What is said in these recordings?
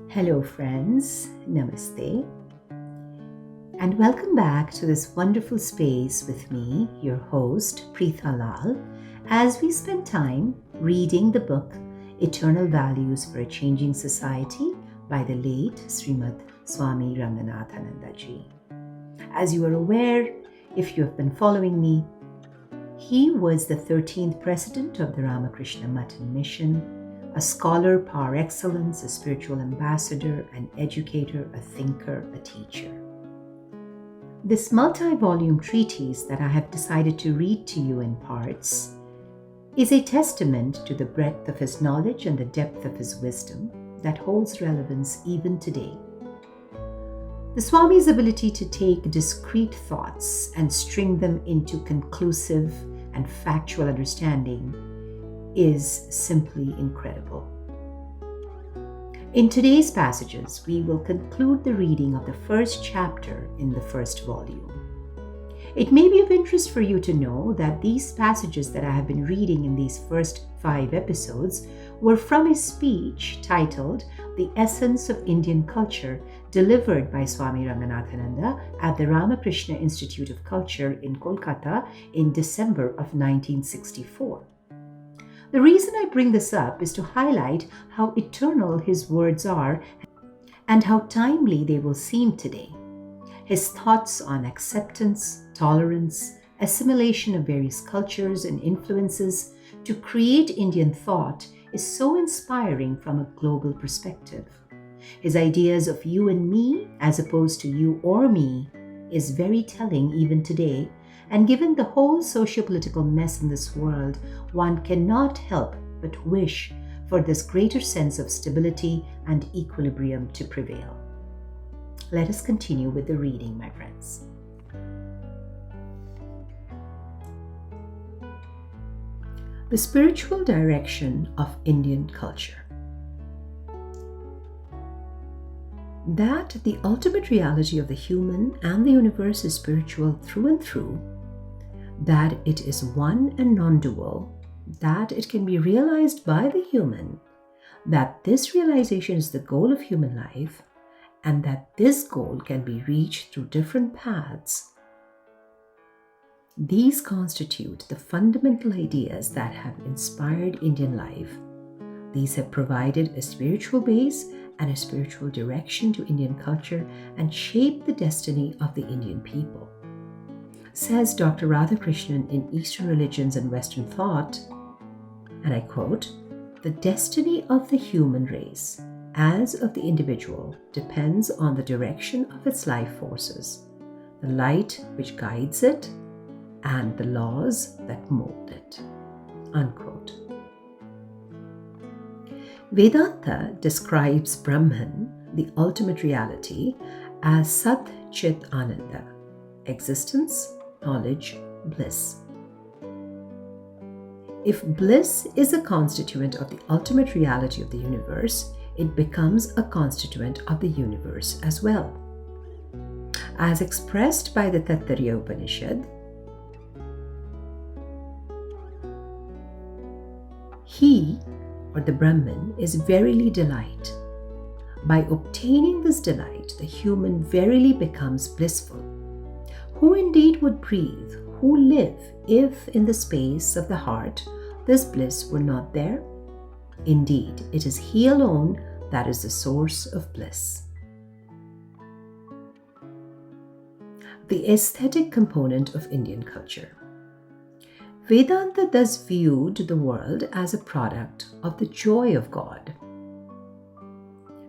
Hello friends, Namaste, and welcome back to this wonderful space with me, your host Preetha Lal, as we spend time reading the book Eternal Values for a Changing Society by the late Srimad Swami Ranganathananda ji. As you are aware, if you have been following me, he was the 13th president of the Ramakrishna Matan Mission, a scholar par excellence, a spiritual ambassador, an educator, a thinker, a teacher. This multi-volume treatise that I have decided to read to you in parts is a testament to the breadth of his knowledge and the depth of his wisdom that holds relevance even today. The Swami's ability to take discrete thoughts and string them into conclusive and factual understanding is simply incredible. In today's passages, we will conclude the reading of the first chapter in the first volume. It may be of interest for you to know that these passages that I have been reading in these first 5 episodes were from a speech titled The Essence of Indian Culture, delivered by Swami Ranganathananda at the Ramakrishna Institute of Culture in Kolkata in December of 1964. The reason I bring this up is to highlight how eternal his words are and how timely they will seem today. His thoughts on acceptance, tolerance, assimilation of various cultures and influences to create Indian thought is so inspiring from a global perspective. His ideas of you and me as opposed to you or me is very telling even today. And given the whole socio-political mess in this world, one cannot help but wish for this greater sense of stability and equilibrium to prevail. Let us continue with the reading, my friends. The spiritual direction of Indian culture. That the ultimate reality of the human and the universe is spiritual through and through, that it is one and non-dual, that it can be realized by the human, that this realization is the goal of human life, and that this goal can be reached through different paths. These constitute the fundamental ideas that have inspired Indian life. These have provided a spiritual base and a spiritual direction to Indian culture and shaped the destiny of the Indian people. Says Dr. Radhakrishnan in Eastern Religions and Western Thought, and I quote, "The destiny of the human race, as of the individual, depends on the direction of its life forces, the light which guides it, and the laws that mold it." Unquote. Vedanta describes Brahman, the ultimate reality, as Sat Chit Ananda, existence, knowledge, bliss. If bliss is a constituent of the ultimate reality of the universe, it becomes a constituent of the universe as well. As expressed by the Taittiriya Upanishad, he, or the Brahman, is verily delight. By obtaining this delight, the human verily becomes blissful. Who indeed would breathe, who live, if in the space of the heart this bliss were not there? Indeed, it is he alone that is the source of bliss. The aesthetic component of Indian culture. Vedanta thus viewed the world as a product of the joy of God.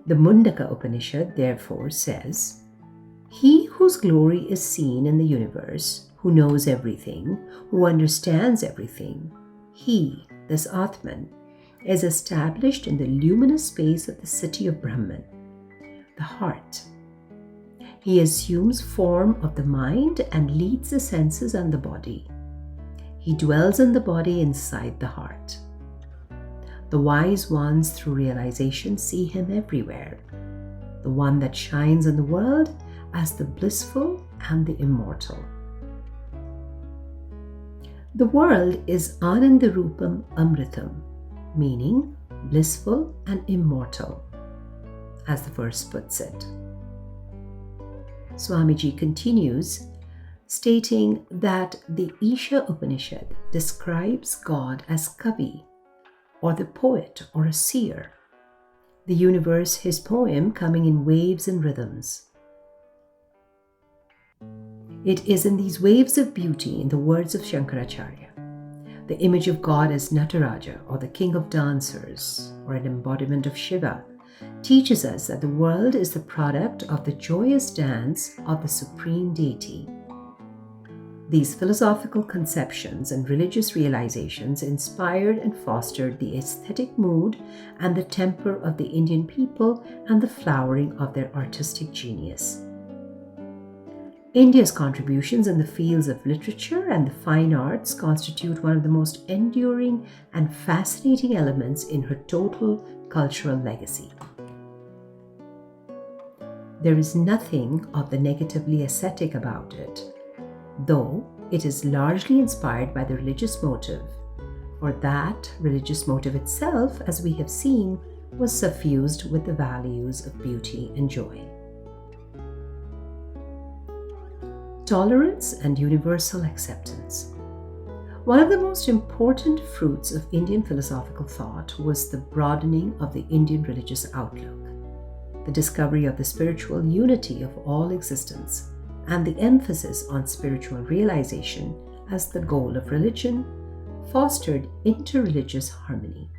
The Mundaka Upanishad therefore says, "He whose glory is seen in the universe, who knows everything, who understands everything, he, this Atman, is established in the luminous space of the city of Brahman, the heart. He assumes form of the mind and leads the senses and the body. He dwells in the body inside the heart. The wise ones through realization see him everywhere, the one that shines in the world as the blissful and the immortal." The world is Anandarupam Amritam, meaning blissful and immortal. as the verse puts it. Swamiji continues, stating that the Isha Upanishad describes God as Kavi, or the poet or a seer, the universe, his poem, coming in waves and rhythms. It is in these waves of beauty, in the words of Shankaracharya, the image of God as Nataraja, or the king of dancers, or an embodiment of Shiva, teaches us that the world is the product of the joyous dance of the supreme deity. These philosophical conceptions and religious realizations inspired and fostered the aesthetic mood and the temper of the Indian people and the flowering of their artistic genius. India's contributions in the fields of literature and the fine arts constitute one of the most enduring and fascinating elements in her total cultural legacy. There is nothing of the negatively ascetic about it, though it is largely inspired by the religious motive, for that religious motive itself, as we have seen, was suffused with the values of beauty and joy. Tolerance and universal acceptance. One of the most important fruits of Indian philosophical thought was the broadening of the Indian religious outlook, the discovery of the spiritual unity of all existence, and the emphasis on spiritual realization as the goal of religion fostered interreligious harmony.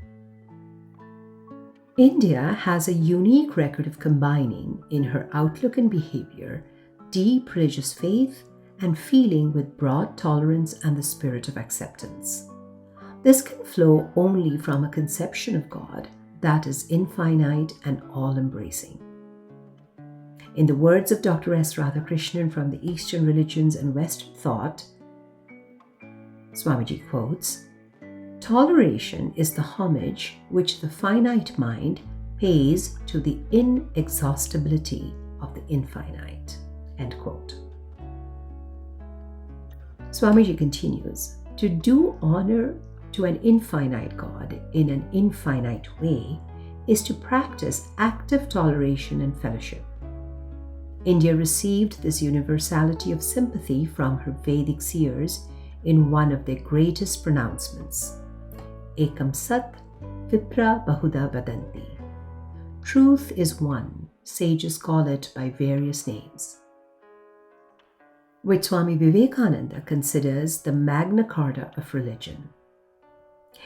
India has a unique record of combining, in her outlook and behavior, deep religious faith and feeling with broad tolerance and the spirit of acceptance. This can flow only from a conception of God that is infinite and all-embracing. In the words of Dr. S. Radhakrishnan from the Eastern religions and Western thought, Swamiji quotes, "Toleration is the homage which the finite mind pays to the inexhaustibility of the infinite." End quote. Swamiji continues, to do honor to an infinite God in an infinite way is to practice active toleration and fellowship. India received this universality of sympathy from her Vedic seers in one of their greatest pronouncements, Ekam Sat Vipra Bahuda Vadanti. Truth is one, sages call it by various names, which Swami Vivekananda considers the Magna Carta of religion.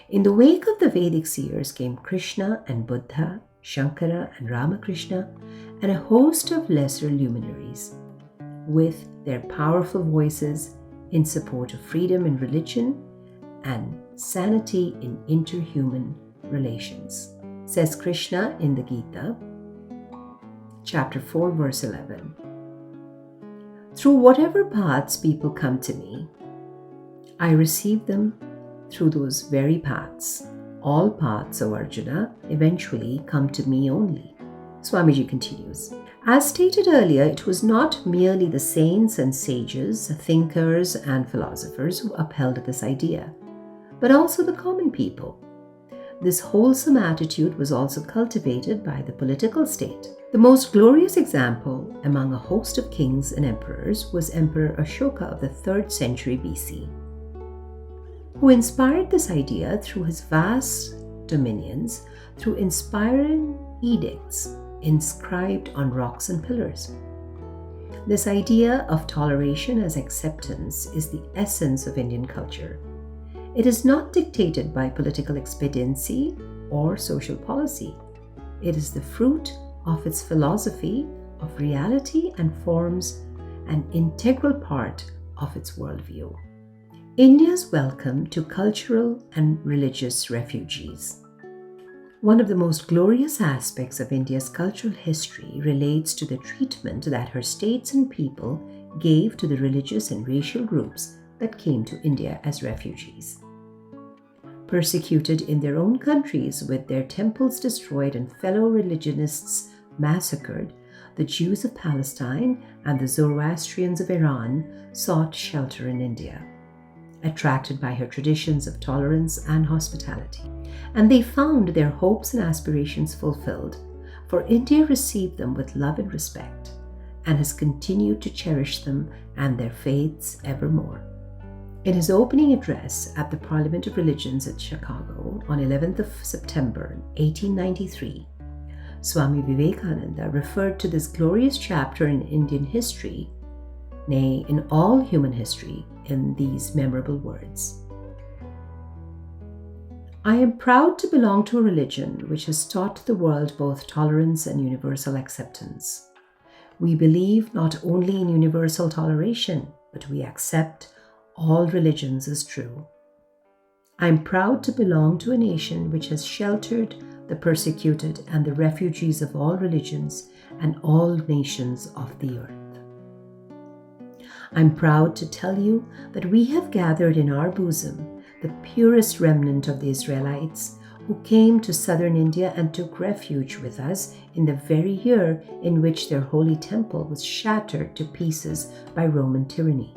In the wake of the Vedic seers came Krishna and Buddha, Shankara and Ramakrishna, and a host of lesser luminaries, with their powerful voices in support of freedom in religion and sanity in interhuman relations. Says Krishna in the Gita, chapter 4, verse 11. Through whatever paths people come to me, I receive them through those very paths. All paths, O Arjuna, eventually come to me only. Swamiji continues, as stated earlier, it was not merely the saints and sages, thinkers and philosophers who upheld this idea, but also the common people. This wholesome attitude was also cultivated by the political state. The most glorious example among a host of kings and emperors was Emperor Ashoka of the 3rd century BC, who inspired this idea through his vast dominions through inspiring edicts inscribed on rocks and pillars. This idea of toleration as acceptance is the essence of Indian culture. It is not dictated by political expediency or social policy. It is the fruit of its philosophy of reality and forms an integral part of its worldview. India's welcome to cultural and religious refugees. One of the most glorious aspects of India's cultural history relates to the treatment that her states and people gave to the religious and racial groups that came to India as refugees. Persecuted in their own countries with their temples destroyed and fellow religionists massacred, the Jews of Palestine and the Zoroastrians of Iran sought shelter in India, attracted by her traditions of tolerance and hospitality. And they found their hopes and aspirations fulfilled, for India received them with love and respect and has continued to cherish them and their faiths evermore. In his opening address at the Parliament of Religions at Chicago on 11th of September 1893, Swami Vivekananda referred to this glorious chapter in Indian history, nay, in all human history, in these memorable words. I am proud to belong to a religion which has taught the world both tolerance and universal acceptance. We believe not only in universal toleration, but we accept all religions as true. I am proud to belong to a nation which has sheltered the persecuted and the refugees of all religions and all nations of the earth. I'm proud to tell you that we have gathered in our bosom the purest remnant of the Israelites who came to southern India and took refuge with us in the very year in which their holy temple was shattered to pieces by Roman tyranny.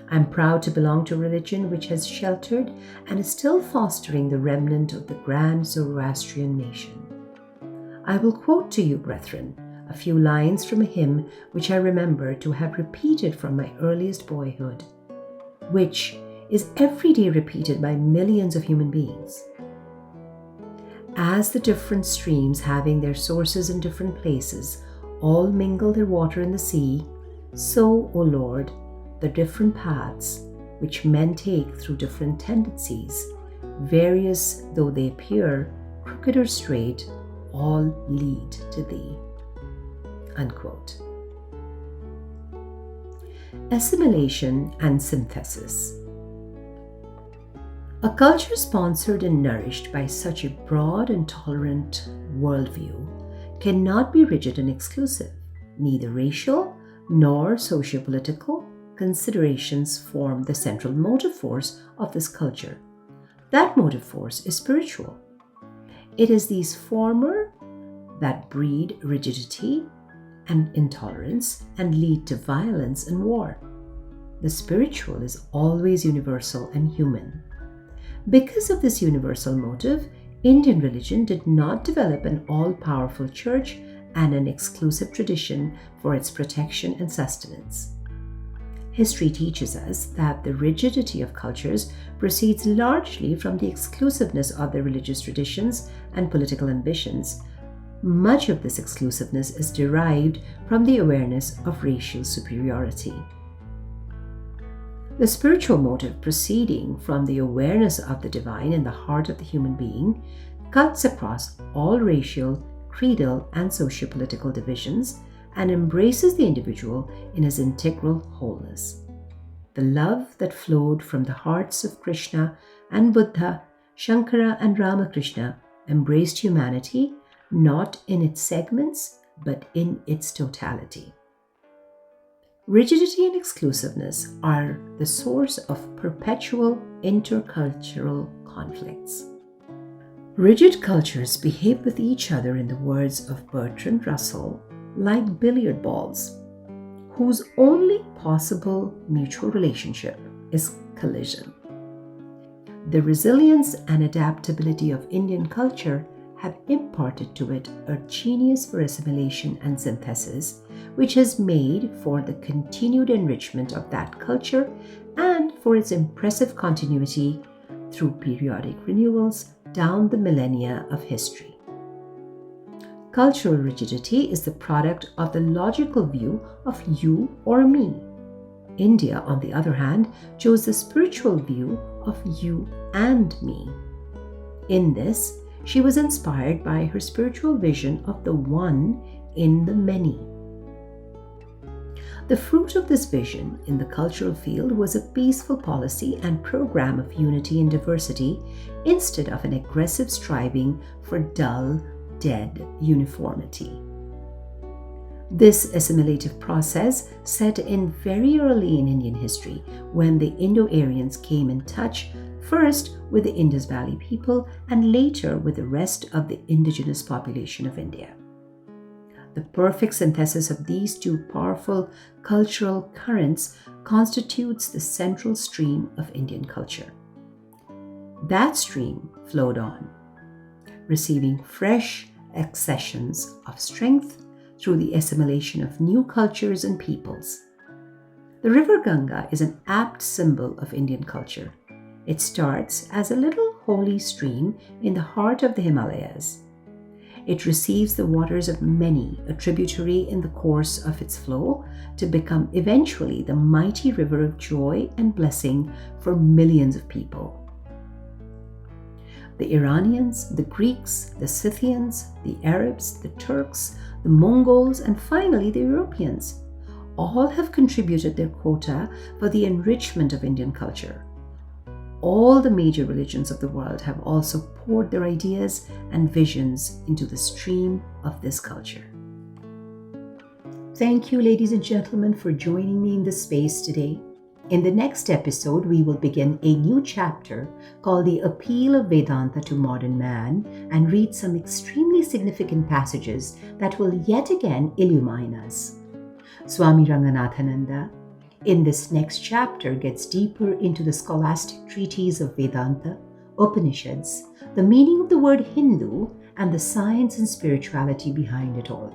I'm proud to belong to a religion which has sheltered and is still fostering the remnant of the grand Zoroastrian nation. I will quote to you, brethren, a few lines from a hymn which I remember to have repeated from my earliest boyhood, which is every day repeated by millions of human beings. As the different streams having their sources in different places all mingle their water in the sea, so, O Lord, the different paths which men take through different tendencies, various though they appear, crooked or straight, all lead to thee. Unquote. Assimilation and synthesis. A culture sponsored and nourished by such a broad and tolerant worldview cannot be rigid and exclusive. Neither racial nor socio-political considerations form the central motive force of this culture. That motive force is spiritual. It is these former that breed rigidity and intolerance and lead to violence and war. The spiritual is always universal and human. Because of this universal motive, Indian religion did not develop an all-powerful church and an exclusive tradition for its protection and sustenance. History teaches us that the rigidity of cultures proceeds largely from the exclusiveness of their religious traditions and political ambitions. Much of this exclusiveness is derived from the awareness of racial superiority. The spiritual motive proceeding from the awareness of the divine in the heart of the human being cuts across all racial, creedal, and socio-political divisions and embraces the individual in his integral wholeness. The love that flowed from the hearts of Krishna and Buddha, Shankara and Ramakrishna embraced humanity not in its segments but in its totality. Rigidity and exclusiveness are the source of perpetual intercultural conflicts. Rigid cultures behave with each other, in the words of Bertrand Russell, like billiard balls, whose only possible mutual relationship is collision. The resilience and adaptability of Indian culture have imparted to it a genius for assimilation and synthesis, which has made for the continued enrichment of that culture and for its impressive continuity through periodic renewals down the millennia of history. Cultural rigidity is the product of the logical view of you or me. India, on the other hand, chose the spiritual view of you and me. In this, she was inspired by her spiritual vision of the one in the many. The fruit of this vision in the cultural field was a peaceful policy and program of unity and diversity instead of an aggressive striving for dull, dead uniformity. This assimilative process set in very early in Indian history when the Indo-Aryans came in touch first with the Indus Valley people and later with the rest of the indigenous population of India. The perfect synthesis of these two powerful cultural currents constitutes the central stream of Indian culture. That stream flowed on, receiving fresh accessions of strength through the assimilation of new cultures and peoples. The river Ganga is an apt symbol of Indian culture. It starts as a little holy stream in the heart of the Himalayas. It receives the waters of many, a tributary in the course of its flow, to become eventually the mighty river of joy and blessing for millions of people. The Iranians, the Greeks, the Scythians, the Arabs, the Turks, the Mongols, and finally the Europeans all have contributed their quota for the enrichment of Indian culture. All the major religions of the world have also poured their ideas and visions into the stream of this culture. Thank you, ladies and gentlemen, for joining me in this space today. In the next episode, we will begin a new chapter called The Appeal of Vedanta to Modern Man and read some extremely significant passages that will yet again illumine us. Swami Ranganathananda, in this next chapter, gets deeper into the scholastic treatise of Vedanta, Upanishads, the meaning of the word Hindu, and the science and spirituality behind it all.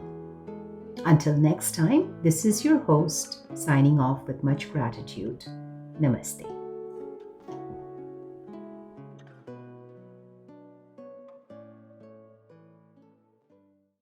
Until next time, this is your host, signing off with much gratitude. Namaste.